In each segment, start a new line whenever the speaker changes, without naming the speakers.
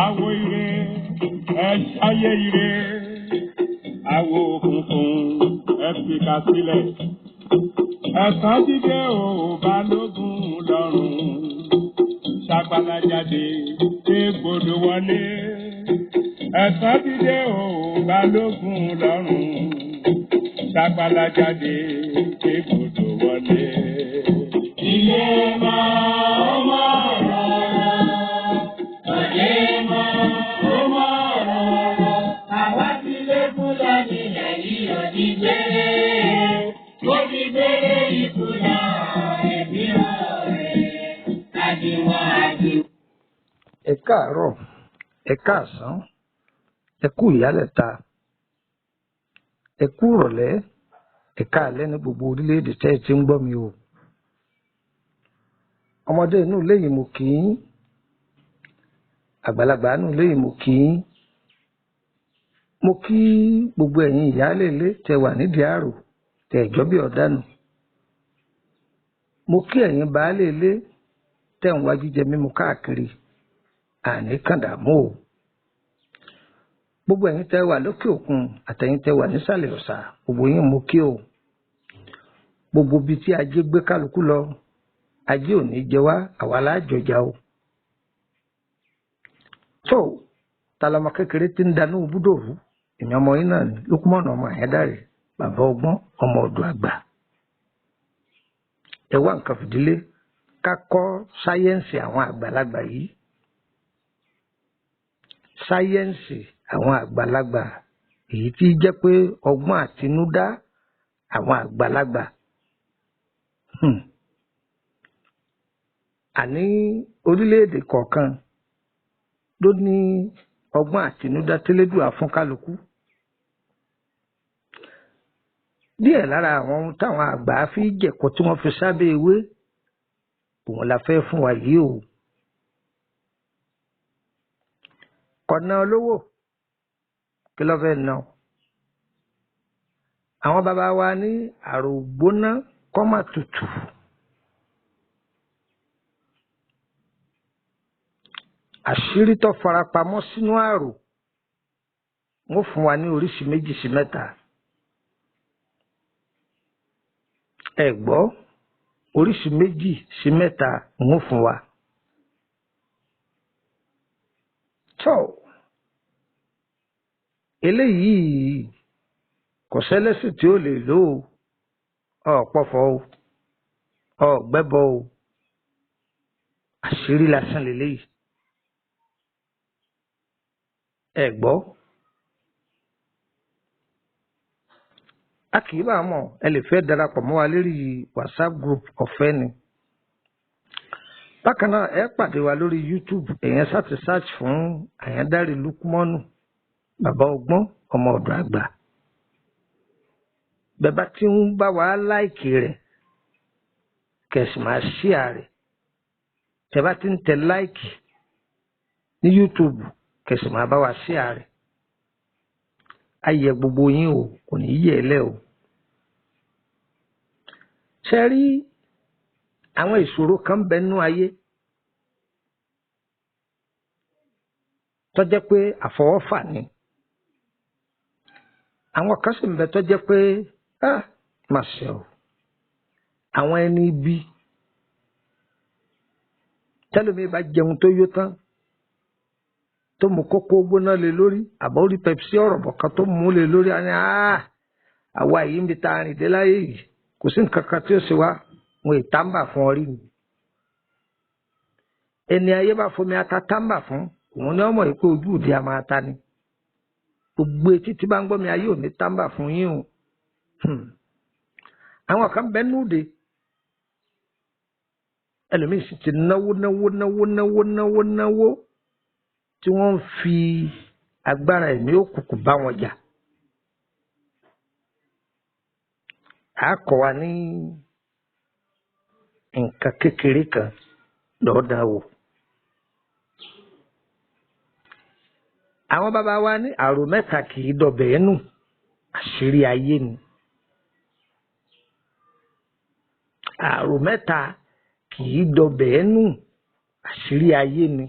Àwo ire ẹ ṣayé ire àwo òkùnkùn ẹ fìkà sílẹ̀ ẹ̀san dídé o balógun lọ́rùn ṣàgbàlá jáde égbodò wọlé ẹ̀san dídé o balógun lọ́rùn ṣàgbàlá jáde égbodò wọlé. Ilé máa ọmọ rọrọ òde mọ ọmọ rọrọ àwa ti lé Fúlàní ilẹ̀ yìí òdì gbére òdì gbére ìkúlà ẹbí ọ̀rẹ́ àdìwọ̀n àdì.
Ẹ káàárọ̀, ẹ káàsán, ẹ kú ìyálẹ̀ta, ẹ kú ìrọ̀lẹ́, ẹ káalẹ́ ní gbogbo orílẹ̀-èdè tẹ́ ẹ ti ń gbọ́ mi o. Ọmọdé inú ilé yìí mo kì í, àgbàlagbà inú ilé yìí mo kì í, mo kí gbogbo ẹ̀yin ìyáálé ilé tẹ́ wà nídìí àrò tẹ́ ẹ̀jọ́ bí ọ̀dánù, mo kí ẹ̀yin baálé ilé tẹ́ ń wá jíjẹ mímu káàkiri àní kàndàmú o. Gbogbo ẹ̀yin tẹ́ wà lókè òkun àtẹ̀yin tẹ́ wà nísàlẹ̀ ọ̀sà gbogbo yín mo kí o. Gbogbo ibi tí ajé gbé kálukú lọ ajé ò ní jẹ wá àwa lájọjà o. tó talọmọ kékeré tí ń danú búdòrú èmi ọmọ yín náà ní Lukman ọmọ Àyándárè bàbá ọgbọ́n ọmọ ọ̀dọ̀ àgbà. Ẹ wá nǹkan fìdílé ká kọ́ sáyẹ́ǹsì àwọn àgbàlagbà yìí. Sáyẹ́ǹsì àwọn àgbàlagbà èyí tí jẹ́ pé ọgbọ́n àtinúdá àwọn àgbàlagbà. Àní orílẹ̀-èdè kọ̀ọ̀kan ló ní ọgbọ́n àtinúdá tẹ́lẹ́dùà fún kálukú. Díẹ̀ lára àwọn ohun táwọn àgbà fi jẹ̀kọ́ tí wọ́n fi sábẹ́ ewé òun la fẹ́ fún wa yìí o. Kọ̀nà olówó kí ló fẹ́ ná? Àwọn bàbá wa ní àrògbóná kọ́mà tutù. Àṣírí tó farapamọ́ sínú àrò wọ́n fún wa ní oríṣi méjì sí mẹ́ta. Ẹ gbọ́, oríṣi méjì sí mẹ́ta wọ́n fún wa. tó eléyìí kò sẹ́lẹ́sìn tí ó lè lò ó ọ̀pọ̀fọ̀ o ọ̀gbẹ́bọ o àṣírí lásán lélẹ́yìí. Ẹ gbọ́, a kì í bá a mọ̀ ẹ lè fẹ́ darapọ̀ mọ́ wa lórí WhatsApp group ọ̀fẹ́ ni. Bákan náà ẹ pàdé wa lórí YouTube èèyàn sáti search fún Àyándárè Lukmanu bàbá ọgbọ́n ọmọ ọ̀dọ̀ àgbà. Bẹ́ẹ̀ bá ti ń bá wa láìkì rẹ̀ kẹ̀sì máa ṣíà rẹ̀. Tẹ́ bá ti ń tẹ láìkì ní YouTube kẹ̀sì máa bá wa ṣíà rẹ̀. Ayẹ gbogbo yín o kò ní yẹ ẹ lẹ́ o. Ṣé rí àwọn ìṣòro kan bẹ nínú ayé tó jẹ́ pé àfọwọ́fà ni. Àwọn kan sì ń bẹ tó jẹ́ pé má ṣe o. Àwọn ẹni ibi tẹ́lómi bá jẹun tó yó tán tó mú kókó gbóná lé lórí àbọ̀ orí Pepsi ọ̀rọ̀bọ̀ kan tó mú lé lórí àní àwa yìí ń bi ta rìn dé láyé yìí kò sí nǹkan kan tí ó ṣe wá wọn ì tábà fún ọ rí ni. Ẹni ayé bá fomi ata tábà fún òun ni ọmọ yìí pé ojú òde a máa ta ni. Gbogbo etí tí bá ń gbọ́ mi ayé ò ní tábà fún yín o. Àwọn kan bẹ́ẹ̀ núde ẹlòmíì sì ti náwó tí wọ́n ń fi agbára ẹ̀mí òkùnkùn bá wọn jà. A kọ́ wa ní nǹkan kékeré kan lọ́dà wò. Àwọn bàbá wa ní àrò mẹ́ta kì í dọ̀bẹ̀ ẹnu àṣírí ayé ni. àrò mẹ́ta kì í dọbẹ̀ ẹ́ nù, àṣírí ayé ni.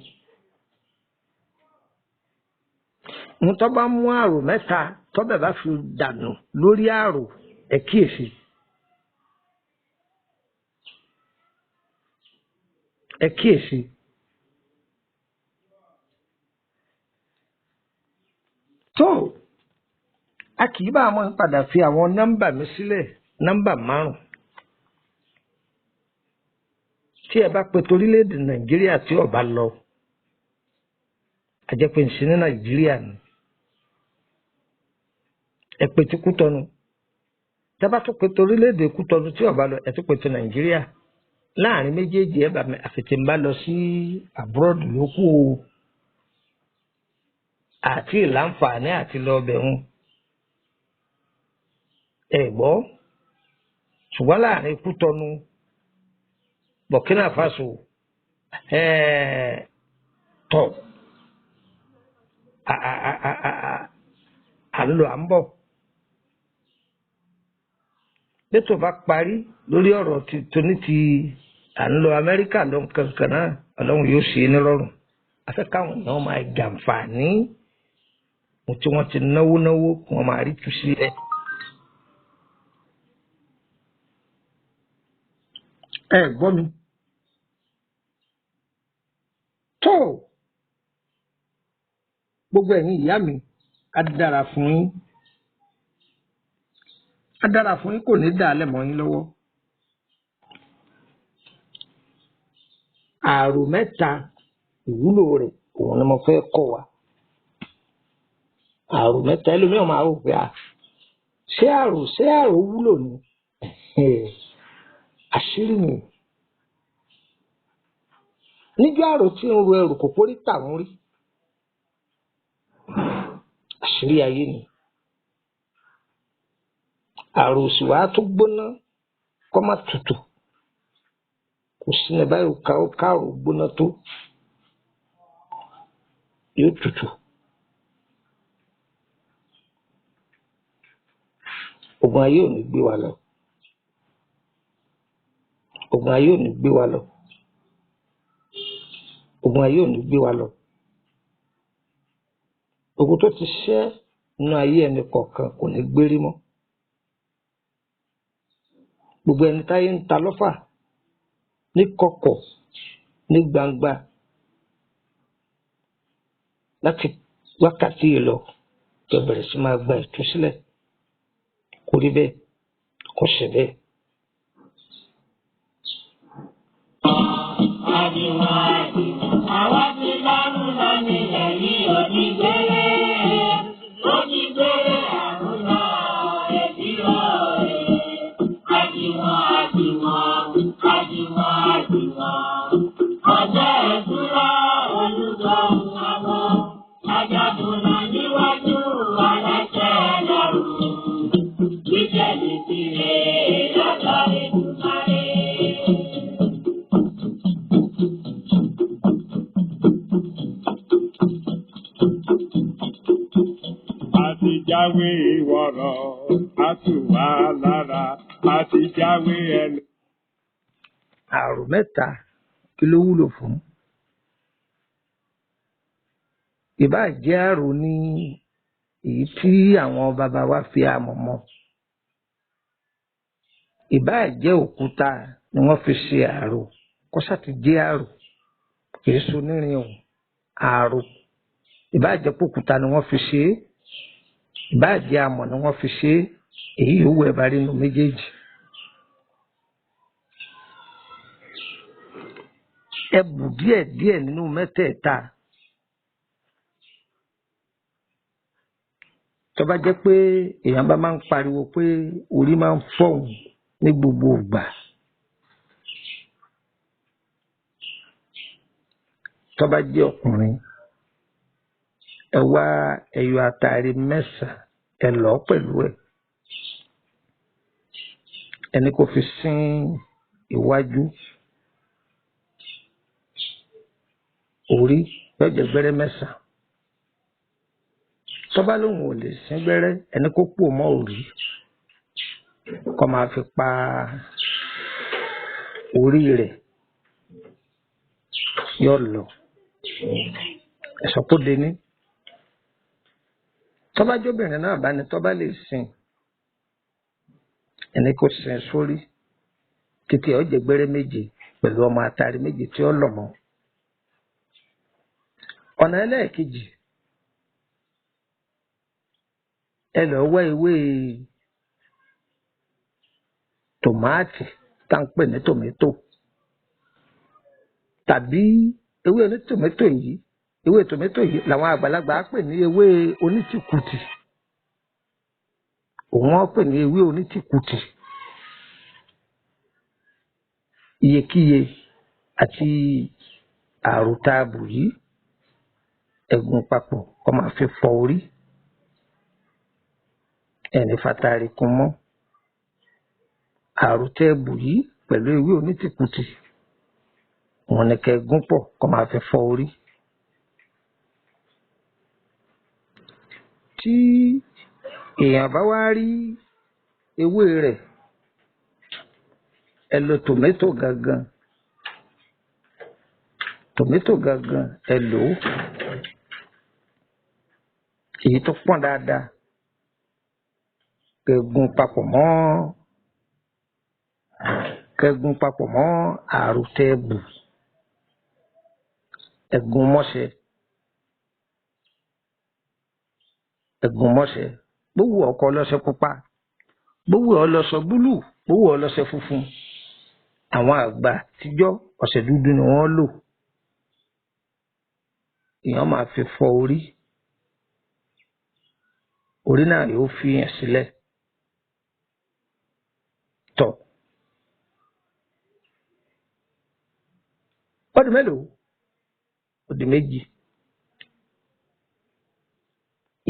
Ń tó bá mú àrò mẹ́ta tọ́bẹ̀ bá fi dànù lórí àrò ẹ kíyèsí. Ẹ kíyèsí. Tó a kì í bá àwọn padà fi àwọn nọ́mbà mi sílẹ̀, nọ́mbà 5. Tí ẹ bá pe torílẹ̀-èdè Nàìjíríà tí ó bá lọ, a jẹ́ pé ń ṣe ní Nàìjíríà ni. Ẹ pe ti Kútọ́nù. Tí a bá tún pe torílẹ̀-èdè Kútọ́nù tí ó bá lọ, ẹ tún pe ti Nàìjíríà. Láàrin méjèèjì ẹ bá mi àfitì ń bá lọ sí abroad lókù o. Àti ìlànfààní àti lọ bẹ̀rùn. Ẹ gbọ́. Ṣùgbọ́n láàrin Kútọ́nù, Burkina Faso, tọ̀ à ń lọ à ń bọ̀. Létò bá parí lórí ọ̀rọ̀ tóní ti à ń lọ Amẹ́ríkà lọ kankan náà, Ọlọ́run yóò ṣe é nírọ̀rùn. Afẹ́ káwọn èèyàn máa jàǹfààní mo tí wọ́n ti náwó kí wọ́n máa rí tú sílẹ̀. Ẹ gbọ́ mi. Tó gbogbo ẹ̀yin ìyá mi, á dára fún yín. Á dára fún yín, kò ní dàálẹ̀ mọ́ yín lọ́wọ́. Àrò mẹ́ta ìwúlò rẹ̀ òun ni mo fẹ́ kọ́ wa. Àrò mẹ́ta ẹlòmíràn máa rò pé ṣé àrò wúlò ni? Àṣírí ni. Níjọ́ àrò tí ń ro ẹrù kò pórí tàwọn rí. Àṣírí ayé ni. Àrò òsì wàá tó gbóná kọ́ má tutù. Kò sí ní báyìí káàrò gbóná tó yóò tutù. Ogun ayé ò ní gbé wa lọ. Ogun ayé ò ní gbé wa lọ. Ogun ayé ò ní gbé wa lọ. Ogun tó ti ṣẹ́ nínú ayé ẹni kọ̀ọ̀kan kò ní gbérí mọ́. Gbogbo ẹni táyé ń ta lọ́fà ní kọ̀kọ̀ ní gbangba láti wákàtí yìí lọ tó bẹ̀rẹ̀ sí máa gba ìtúsílẹ̀. Kò rí bẹ́ẹ̀, kò ṣe bẹ́ẹ̀.
Àwa ti lárú lọ nílẹ̀ yìí onígbèrè, onígbèrè àrùn náà ẹ̀bí ọ̀rẹ́. Àjìwọ̀n. Ọjọ́ ìdúró olùgbọ̀hún àwọn ajagunà níwájú aláṣẹ lọ́rùn. Bíjẹ̀lì tirẹ̀ lọ́dọ̀ Èdùmàrè.
Àti jáwé ìwọ̀rọ̀, a tù wá lára, àti jáwé ẹnu.
Àrò mẹ́ta kí ló wúlò fún? Ìbá jẹ́ àrò ní èyí tí àwọn bàbá wa fi amọ̀ mọ́. Ìbá jẹ́ òkúta ni wọ́n fi ṣe àrò, kó sá ti jẹ́ àrò, kì í so nírin o, àrò. Ìbá jẹ́ òkúta ni wọ́n fi ṣe é, ìbá jẹ́ amọ̀ ni wọ́n fi ṣe é, èyí yòówù ẹ̀ bá rí inú méjèèjì. Ẹbù díẹ̀ nínú mẹ́tẹ̀ẹ̀ta. Tó bá jẹ́ pé èèyàn bá máa ń pariwo pé orí máa ń fọ́hùn ní gbogbo ìgbà. Tó bá jẹ́ ọkùnrin, ẹ wá ẹyọ àtàrí 9 ẹ lọ̀ pẹ̀lú ẹ̀. Ẹni kò fi sín iwájú. Orí lọ́jọ́ gbẹ́rẹ́ 9. Tọ́ba lòun ò lè sín gbẹ́rẹ́, ẹni kó pò mọ́ orí kó máa fi pa orí rẹ̀ yóò lọ. Ẹ̀sọ́ kó dé ní. Tọ́bájóbìnrin náà bá ní tọ́bá lè sin ẹni kò sin sórí títí ọ̀jẹ̀ gbẹ́rẹ́ méje pẹ̀lú ọmọ àtàrí méje tí ó lọ̀ mọ́. Ọ̀nà ẹlẹ́ẹ̀kejì, ẹ lọ wá ewé tòmáàtì tá ń pè ní tòmẹ́tò tàbí ewé onítòmẹ́tò yìí. Ewé tòmẹ́tò yìí làwọn àgbàlagbà á pè ní ewé onítìkùtì. Òun á pè ní ewé onítìkùtì. Iyekíye àti àròtààbù yìí ẹ̀gún papọ̀ kó máa fi fọ orí. Ẹni fatari kún mọ́. Àròtààbù yìí pẹ̀lú ewé onítìkùtì wọn ni kẹ́ gún pọ̀ kó máa fi fọ orí. Tí èèyàn bá wá rí ewé rẹ̀, ẹ lo tòmẹ́tò gangan. Tòmẹ́tò gangan ẹ lò ó. Èyí tó pọ́n dáadáa kẹ́gún papọ̀ mọ́ àròtẹ́ẹ̀bù. Ẹ̀gún mọ́ṣẹ́. Gbówó ọkọ ọlọ́ṣẹ pupa, gbówó ọlọ́ṣẹ búlù, gbówó ọlọ́ṣẹ funfun. Àwọn àgbà àtijọ́ ọṣẹ dúdú ni wọ́n lò. Èèyàn máa fi fọ orí. Orí náà yóò fi hàn sílẹ̀. Tọ̀. Ó di mélòó? Ó di méjì.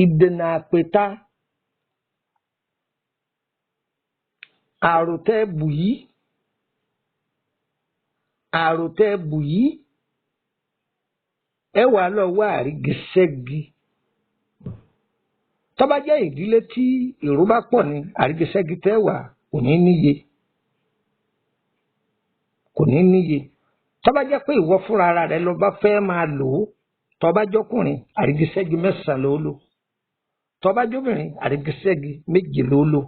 Ìdènà àpèta. Àròtẹ́ẹ̀bù yìí ẹ wà lọ wá àrígẹsẹ́gi. Tó bá jẹ́ ìdílé tí èrò bá pọ̀ ní àrígẹsẹ́gi tẹ́wà kò ní níye. Tó bá jẹ́ pé ìwọ fúnra ara rẹ lọ bá fẹ́ máa lò ó, tó bá jọkùnrin àrígẹsẹ́gi 9 ló lò. Tó bá jóbìnrin àrígẹsẹ́gi 2 ló lò.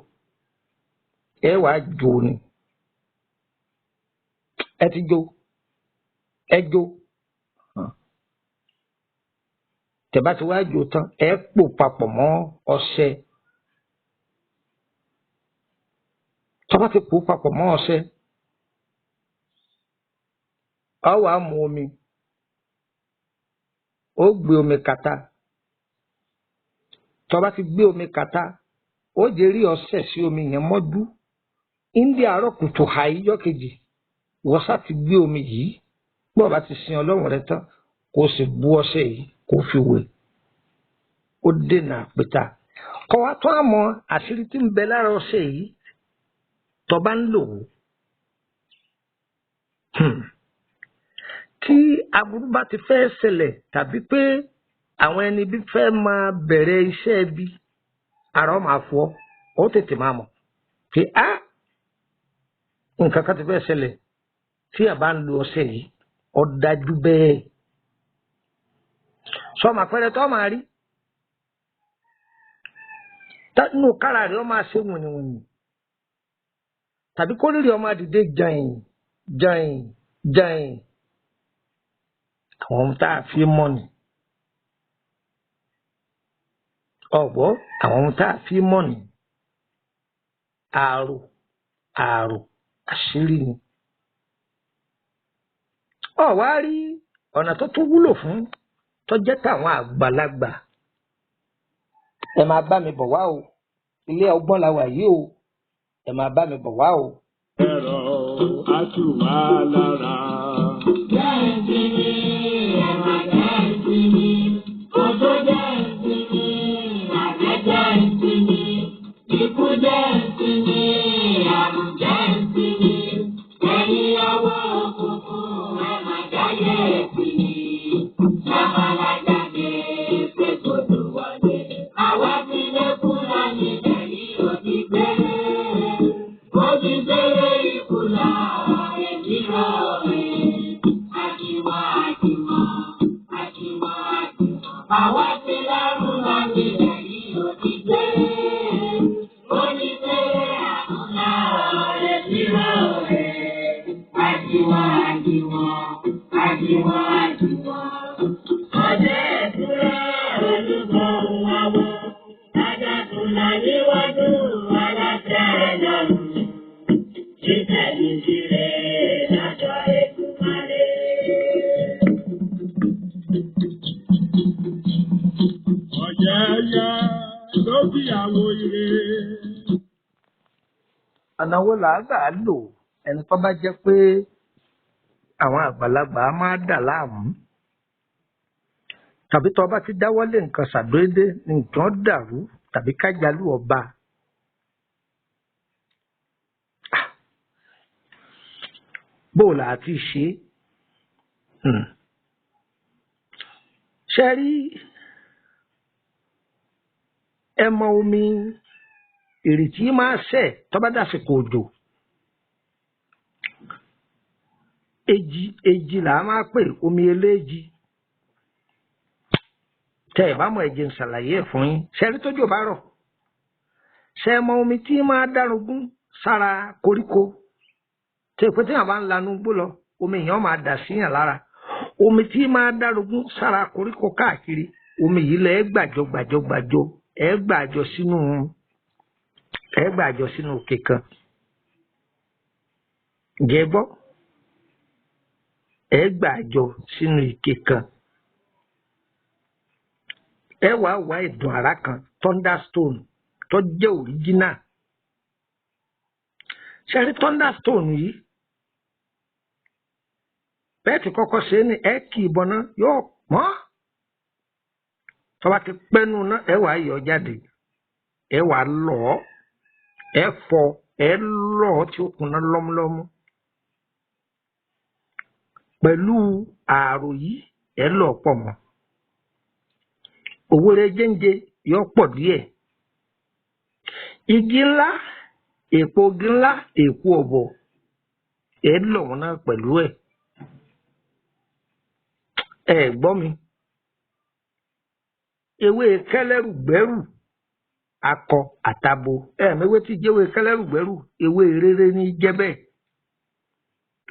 Ẹ wàá jó ni. Ẹ ti jó. Ẹ jó. Tẹ́ bá ti wá jó tán, ẹ pò papọ̀ mọ́ ọṣẹ. Tó bá ti pò papọ̀ mọ́ ọṣẹ, ọ wá mu omi. Ó gbé omi kàtá. Tó bá ti gbé omi kàtá, ó jẹ́ rí ọṣẹ sí omi yẹn mọ́jú. Ndí àárọ̀ kùtù hàí yọ́ kejì, wọ́n sá ti gbé omi yìí. Bọ́ọ̀ bá ti sin Ọlọ́run rẹ tán, kó o sì bú ọṣẹ yìí kó fi wẹ̀. Ó dènà àpèta. Kọ́ wa tó àmọ́ àṣírí tí ń bẹ lára ọṣẹ yìí tó bá ń lò ó. Tí aburú bá ti fẹ́ ṣẹlẹ̀ tàbí pé àwọn ẹni bí fẹ́ máa bẹ̀rẹ̀ iṣẹ́ bí ara máa fọ́, ó tètè máa mọ̀ pé nǹkan kan ti fẹ́ ṣẹlẹ̀ tí a bá ń lo ọṣẹ yìí, ó dájú bẹ́ẹ̀. Sọ́mọ àpẹẹrẹ tó máa rí nínú kára rẹ̀ ó máa ṣe wùnìwùnì tàbí kó rírì ọmọ àdìdé jàìn. Àwọn ohun tá a fi mọ̀ ni. Ọ̀gbọ́ àwọn ohun tá a fi mọ̀ ni. Àrò àṣírí ni. Ó wá rí ọ̀nà tó tún wúlò fún tó jẹ́ tàwọn àgbàlagbà. Ẹ máa bá mi bọ̀ wá o. Ilé ọgbọ́n la wà yìí o. Ẹ máa bá mi bọ̀ wá o.
Ẹ̀rọ àtúwà lára.
Jẹ́ǹtì ni ẹ̀wà jẹ́ǹtì ni. Ojú jẹ́ǹtì ni. Àjẹ́ jẹ́ǹtì ni. Ikú jẹ́ǹtì ni. Àrùn jẹ́ǹtì ni. Ẹ̀yin ọwọ́ òkùnkùn ẹ̀ máa jáyé ẹ̀sìn ni. Ṣàmàlà jáde pé kò tó wọlé. Àwa ti lé kúrò nílẹ̀ yìí ó ti gbére. Ó ti gbére ìkùlà. Àwa ti lẹ́rù láti lẹ̀ yìí ò ti gbé. Ó ní pé àkúnná ọ̀rẹ́ tí wọ́n rẹ̀. Àjìwọ̀n. Ọjọ́ ìtura olúgbọ̀n àwọ̀. Adágúnlá níwájú aláṣẹ lọ́rùn. Títẹ̀lé tirẹ̀ lájọ Èdùmàrè.
Ọ̀yẹ́yẹ́ ló bí àwo ire.
ọ̀nà wo là á gbà lò ẹni tó bá jẹ́ pé àwọn àgbàlagbà á máa dà láàmú tàbí tó bá ti dáwọ́lé nǹkan ṣàdédé ní nǹkan dàrú tàbí kájálù ọba. Bó là á ti ṣe ṣe rí ẹmọ omi ìrètí máa ṣẹ̀ tó bá dàsìkò òjò. Èjì là á máa pè omi eléjì. Tẹ ẹ bá mọ ẹjẹ ń ṣàlàyé ẹ fún yín. Ṣẹ́rí tójò bá rọ̀. Ṣé mọ omi tí máa dárogún sára koríko. Tẹ pé tí yàn bá ń lanu gbó lọ, omi yẹn máa dà síyàn lára. Omi tí máa dárogún sára koríko káàkiri, omi yìí lẹ gbàjọ ẹ gbàjọ sínú òkè kan. Ǹjẹ́ gbọ́? Ẹ gbàjọ sínú ike kan. Ẹ wá ìdùn àrá kan thunderstone tó jẹ́ original. Ṣé rí thunderstone yìí? Bẹ́ẹ̀ tí kọ́kọ́ ṣe é ní ẹ kì í bọ́ná yóò pọ́n. Tó bá ti pẹ́nu náà ẹ wá yọ jáde. Ẹ wá lọ̀ ọ́. Ẹ fọ ẹ lọ̀ ọ́ tí ó kúnná lọ́múlọ́mú. Pẹ̀lú ààrò yìí ẹ lọ̀ pọ̀ mọ́. Òwúrẹ́ jẹ́ǹjẹ́ yọ pọ̀ díẹ̀. Igi ńlá, èpo igi ńlá, èpo ọ̀bọ̀ ẹ lọ̀ wọ́n náà pẹ̀lú ẹ̀. Ẹ gbọ́ mi. Ewé kẹlẹ́rùgbẹ́rù akọ àtabo. Mẹ́wé tí jẹ́ ewé kẹlẹ́rùgbẹ́rù, ewé rere ní jẹ́ bẹ́ẹ̀.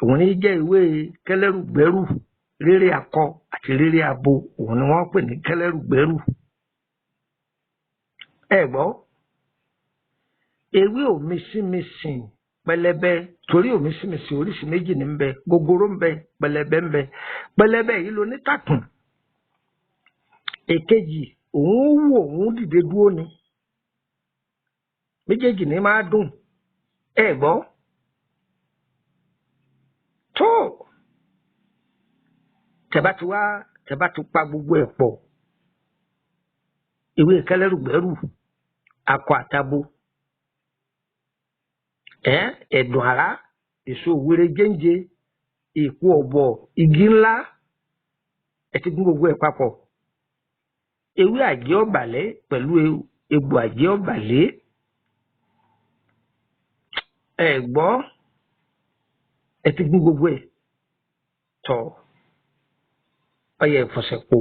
Òun ní jẹ́ ewé kẹlẹ́rùgbẹ́rù, rere akọ àti rere abo. Òun ni wọ́n pè ní kẹlẹ́rùgbẹ́rù. Ẹ gbọ́. Ewé òmísìmísìn pẹlẹbẹ, torí òmísìmísìn oríṣi méjì ní ń bẹ, gogoro ń bẹ, pẹlẹbẹ ń bẹ. Pẹlẹbẹ yìí ló ní tàkùn. Èkejì òun wò òun dìde dúró ni. Méjèèjì ní máa dùn. Ẹ gbọ́. Tó tẹ̀bá ti pa gbogbo ẹ̀ pọ̀. Ewé kẹlẹ́rùgbẹ́rù akọ àtabo. Ẹ̀dùn àrá, èso òwúrẹ́ jẹ́ǹjẹ́, èpo ọ̀bọ̀, igi ńlá. Ẹ ti gún gbogbo ẹ̀ papọ̀. Ewé àjẹ́ ọ̀bàlẹ́ pẹ̀lú egbò àjẹ́ ọ̀bàlẹ́. Ẹ gbọ́. Ẹ ti gún gbogbo ẹ̀. Tọ́ ọyẹ ìfọ̀sẹ̀kó.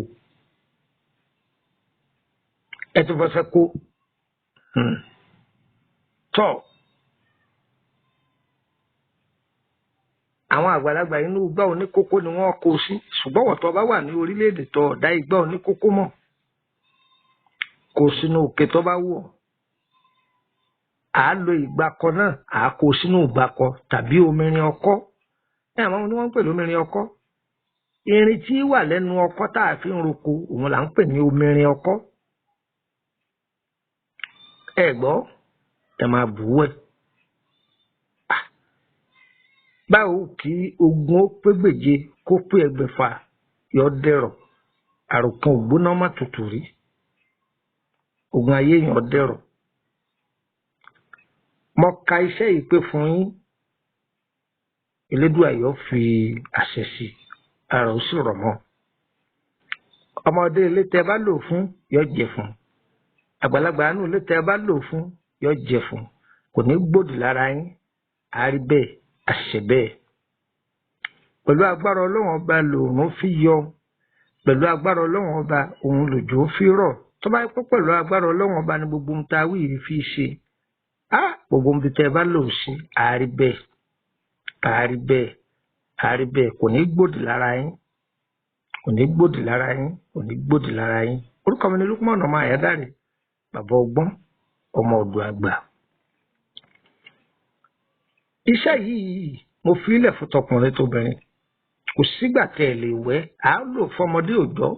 Ẹ ti fọ̀sẹ̀kó. Tọ́ àwọn àgbàlagbà inú igbá oníkókó ni wọ́n kó sí, ṣùgbọ́n wọ̀tọ́ bá wà ní orílẹ̀-èdè tó ọ̀dá igbá oníkókó mọ̀. Kó sínú òkè tó bá wù ọ́. À á lo ìgbàkọ náà, à á kó sínú ìgbàkọ tàbí omirin ọkọ́. Àwọn ni wọ́n ń pè lómirin ọkọ́. Irin tí wà lẹ́nu ọkọ́ tá a fi ń roko, òun là ń pè ní omirin ọkọ́. Ẹ gbọ́, ẹ máa bù ú ẹ̀. Báwo kí ogun ó pé gbèje kó pé ẹgbẹ̀fà yọ dẹ̀rọ̀. Àròkàn ògbóná má tutù rí. Ogun ayé yàn dẹ̀rọ̀. Mo ka iṣẹ́ yìí pé fún yín. Elédùà yóò fi àṣẹ sí ara ó sì rọ̀ mọ́. Ọmọdé ilé tẹ bá lò fún yóò jẹ fún. Àgbàlagbà àánú ilé tẹ bá lò fún yóò jẹ fún. Kò ní gbòdì lára yín. A rí bẹ́ẹ̀, àṣẹ bẹ́ẹ̀. pẹ̀lú agbára ọlọ́run ọba lòòrùn fi yọ, pẹ̀lú agbára ọlọ́run ọba òun lòjò fi rọ̀. Tó bá pẹ́ pẹ̀lú agbára ọlọ́run ọba ni gbogbo ohun tá a wí yìí fi ṣe, gbogbo ohun tẹ́ ẹ bá lò sí àárí bẹ́ẹ̀, àárí bẹ́ẹ̀, àárí bẹ́ẹ̀, kò ní gbòdì lára yín, kò ní gbòdì lára yín, kò ní gbòdì lára yín. Orúkọ mi ni Lukman ọmọ Àyádáre, bàbá ọgbọ́n, ọmọ ọ̀dọ̀ àgbà. Iṣẹ́ yìí mo fi ilẹ̀ fún tọkùnrin tóbìnrin, kò sígbà tẹ́ ẹ lè wẹ̀, á lò fọmọdé òòjọ́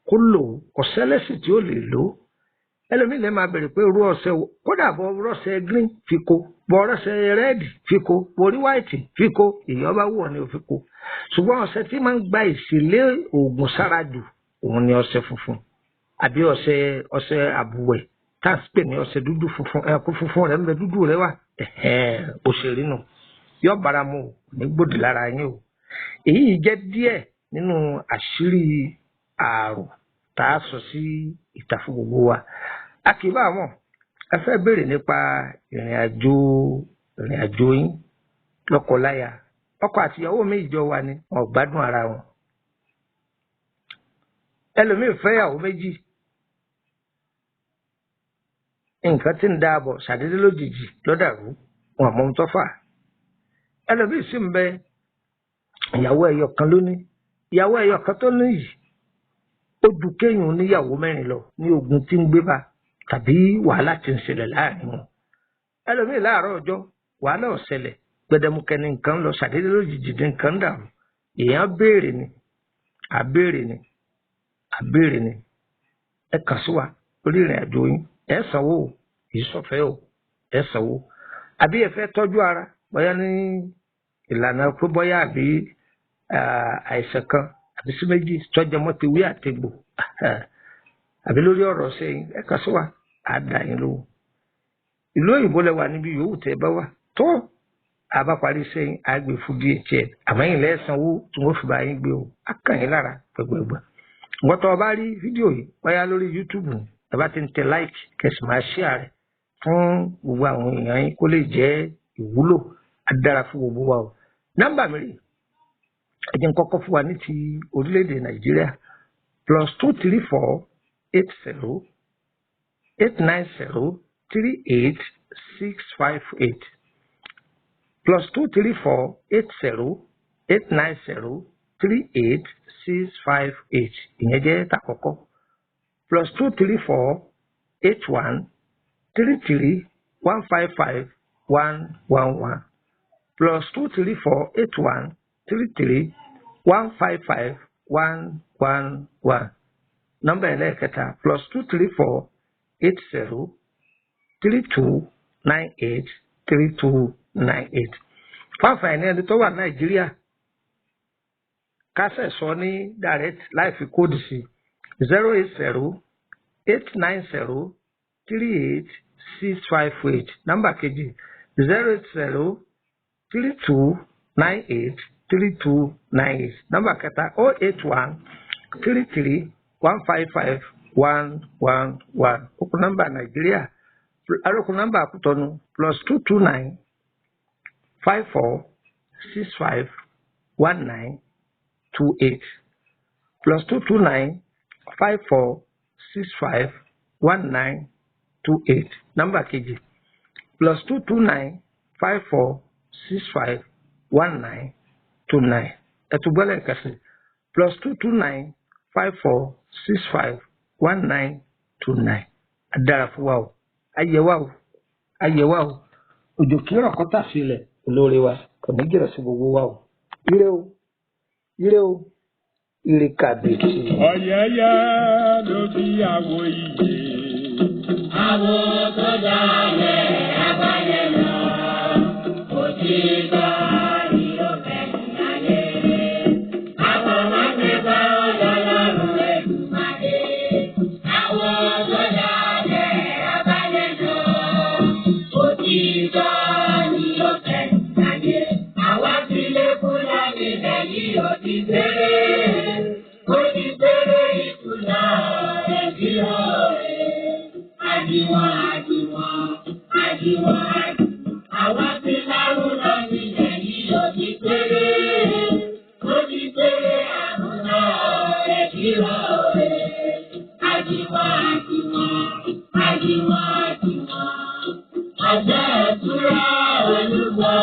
kó lò ó, kò sẹ́lẹ̀sì tí ó lè lò ó. Ẹlòmíì lè máa bẹ̀rẹ̀ pé irú ọṣẹ wo, kódà bọ ọṣẹ green fi ko, bọ ọṣẹ red fi ko, bọ orí white fi ko, èèyàn bá wù ọ́ ni ò fi ko. Ṣùgbọ́n ọṣẹ tí máa ń gba ìsìlẹ̀ oògùn sára jù òun ni ọṣẹ funfun àbí ọṣẹ àbùwẹ̀ tá a pè ní ọṣẹ dúdú funfun, ẹ̀kú funfun rẹ̀ ń bẹ dúdú rẹ̀ wà, òṣèré nù yọ bára mu ò ní gbòdì lára yín o. Èyí jẹ́ díẹ̀ nínú àṣírí ààrùn tá a sọ sí ìta fún gbogbo wa. A kì í bá wọn ẹ fẹ́ béèrè nípa ìrìn àjò yín lọ́kọláya, ọkọ àti ìyàwó mi ìjọ wa ni wọn ò gbádùn ara wọn. Ẹlòmíì fẹ́ ìyàwó méjì, nǹkan tí ń dáàbọ̀ ṣàdédé lójijì lọ́dàrú, wọn àmọ́ ń tọ́fà. Ẹlòmíì sì ń bẹ ìyàwó ẹyọ kan lónìí, ìyàwó ẹyọ kan tó ní yìí ó ju kéèyàn níyàwó mẹ́rin lọ ní ogun tí ń gbé bá tàbí wàhálà tí ń ṣẹlẹ̀ láàrin wọn. Ẹlòmíì láàárọ̀ ọjọ́ wàhálà ò ṣẹlẹ̀, gbẹdẹmukẹ ní nǹkan lọ ṣàdédé lójijì ní nǹkan dàrú. Èèyàn béèrè ni, àbéèrè ni, ẹ kàn sí wa lórí ìrìn àjò yín, ẹ sanwó o, èyí sọ̀fẹ́ o, ẹ sanwó. Àbí ẹ fẹ́ tọ́jú ara bóyá ní ìlànà pé bóyá àbí àìsàn kan àbí sí méjì tọ́jà mọ́ ti wí àtegbò, àbí lórí ọ̀rọ̀ sẹ́yìn, ẹ kàn sí wa, á dà yín lówó. Ìlú òyìnbó lẹ wà níbi yòówù tẹ́ ẹ bá wà tó àbá parí sẹ́yìn á gbé fún DHL, àmọ́ yìí lẹ́ sanwó tí wọ́n fi bá yín gbé o, á kàn yín lára gbẹgbẹgbẹ. Wọ́n tọ́ ọ bá rí fídíò yìí bóyá lórí YouTube ẹ bá ti ń tẹ like kẹsì máa share rẹ̀ fún gbogbo àwọn èèyàn yín kó lè jẹ́ ìwúlò, á dára fún gbogbo wa o. Nọ́mbà mi rè ẹ jẹ́ n kọ́kọ́ fún wa ní ti orílẹ̀-èdè Nàìjíríà +234 80 890 38658 +234 80 890 38658 ìyẹn jẹ́ tàkọ́kọ́. +234 81 33 155 111 +234 81 33 155 111. Nọ́mbà ẹlẹ́ẹ̀kẹta +234 80 32 98 3298. Fáfà ẹni ẹni tó wà Nàìjíríà kásẹ̀ sọ ní direct láì fi kóòdù sí 080 890 38658. Nọ́mbà kejì 080 32 98 3298. Nọ́mbà kẹta 081 33 155 111. Okùn nọ́mbà Nàìjíríà, arókùn nọ́mbà Àkútọ́nu +229 54 65 19 28 +229 54 65 19 28. Nọ́mbà kejì +229 54 65 19 29. Ẹ̀túgbọ́lẹ̀ kẹsì +229 54 65 19 29. Adára fún wa o, ayẹwà o, òjò kí ọ̀rọ̀ kọ́tà sílẹ̀ olóore wa kò ní jìrọ̀ sí gbogbo wa o. Ire o, ire kàbìtì.
Ọ̀yẹ́yẹ́ ló bí àwo ìyè.
Àwo tó dalẹ̀ abáyé lọ, òtítọ́ ni ó fẹ̀yìn ayé. Àwọn máa ń bá ọlọ́run Èdùmàrè. Àwo tó dalẹ̀ abáyé lọ, òtítọ́ ni ó fẹ̀yìn ayé. Àwa ti lè kúrò nílẹ̀ yìí ó ti bẹ̀rẹ̀. Ó ti bẹ̀rẹ̀ ìkùnà ẹ̀bí ọ̀rẹ́. Àdìwọ̀n. Àwa ti lárúkọ nílẹ̀ yìí ó ti ti péré, ó ti péré àmúná rẹ̀ kírọ̀ rẹ̀. Àjìmọ̀ àjìmọ̀, àjìmọ̀ àjìmọ̀, ọjọ́ ìtura olúgbọ́